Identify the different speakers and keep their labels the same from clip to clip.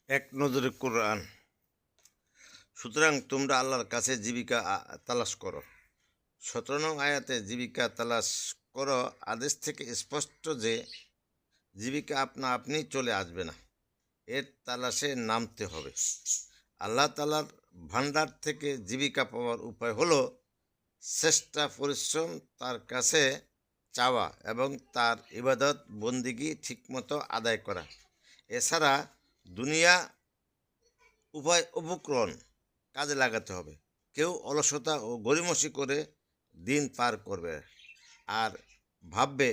Speaker 1: এক নজরে কোরআন। সুতরাং তোমরা আল্লাহর কাছে জীবিকা তালাশ করো। 17 নং আয়াতে জীবিকা তালাশ করো আদেশ থেকে স্পষ্ট যে জীবিকা আপনা আপনি চলে আসবে না, এর তালাশে নামতে হবে। আল্লাহ তাআলার ভান্ডার থেকে জীবিকা পাওয়ার উপায় হলো চেষ্টা, পরিশ্রম, তার কাছে চাওয়া এবং তার ইবাদত বন্দিগি ঠিকমতো আদায় করা। এছাড়া দুনিয়া উপকরণ কাজে লাগাতে হবে। কেউ অলসতা ও গড়িমসি করে দিন পার করবে আর ভাববে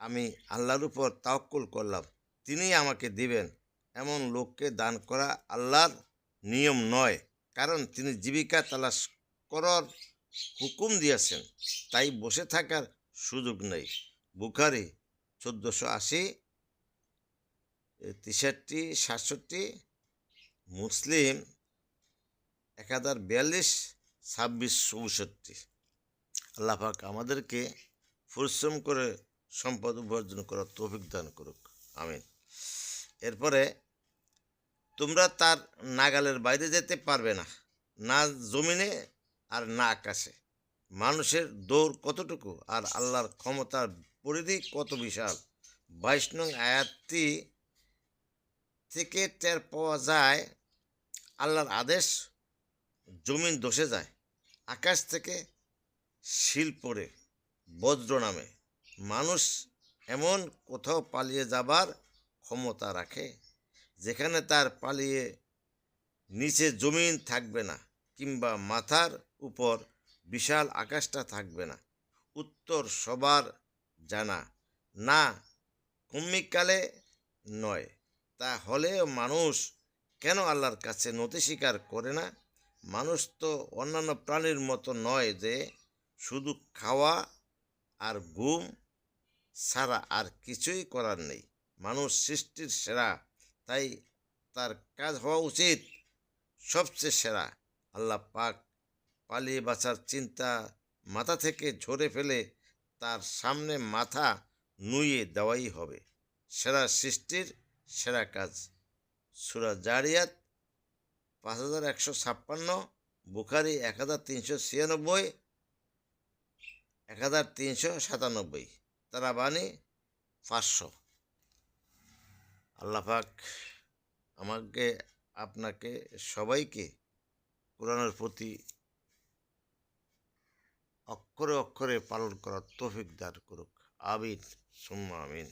Speaker 1: আমি আল্লাহর উপর তাওয়াক্কুল করলাম, তিনিই আমাকে দিবেন, এমন লোককে দান করা আল্লাহর নিয়ম নয়। কারণ তিনি জীবিকা তালাশ করার হুকুম দিয়েছেন, তাই বসে থাকার সুযোগ নেই। বুখারী 1480, 63, 67, মুসলিম 1042, 26, 64। আল্লাহ পাক আমাদেরকে পরিশ্রম করে সম্পদ উপার্জন করার তৌফিক দান করুক, আমিন। এরপরে তোমরা তার নাগালের বাইরে যেতে পারবে না, না জমিনে আর না আকাশে। মানুষের দৌড় কতটুকু আর আল্লাহর ক্ষমতার পরিধি কত বিশাল। 22 নং আয়াতটি থেকে টের পাওয়া যায় আল্লাহর আদেশ জমিন ধসে যায়, আকাশ থেকে শিল পড়ে, বজ্র নামে। মানুষ এমন কোথাও পালিয়ে যাবার ক্ষমতা রাখে যেখানে তার পালিয়ে নিচে জমিন থাকবে না, কিংবা মাথার উপর বিশাল আকাশটা থাকবে না? উত্তর সবার জানা, না কম্মিকালে নয়। তা হলেও মানুষ কেন আল্লাহর কাছে নতি স্বীকার করে না? মানুষ তো অন্যান্য প্রাণীর মতো নয় যে শুধু খাওয়া আর ঘুম ছাড়া আর কিছুই করার নেই। মানুষ সৃষ্টির সেরা, তাই তার কাজ হওয়া উচিত সবচেয়ে সেরা। আল্লাহ পাক পালিয়ে বাঁচার চিন্তা মাথা থেকে ঝরে ফেলে তার সামনে মাথা নুইয়ে দেওয়াই হবে সেরা সৃষ্টির সেরা কাজ। সূরা জারিয়াত 5156, বুখারী 1396, 1397, তারাবানী 500। আল্লাহ পাক আমাকে, আপনাকে, সবাইকে কোরআনের প্রতি অক্ষরে অক্ষরে পালন করার তৌফিক দান করুক, আমিন সুম্মা আমিন।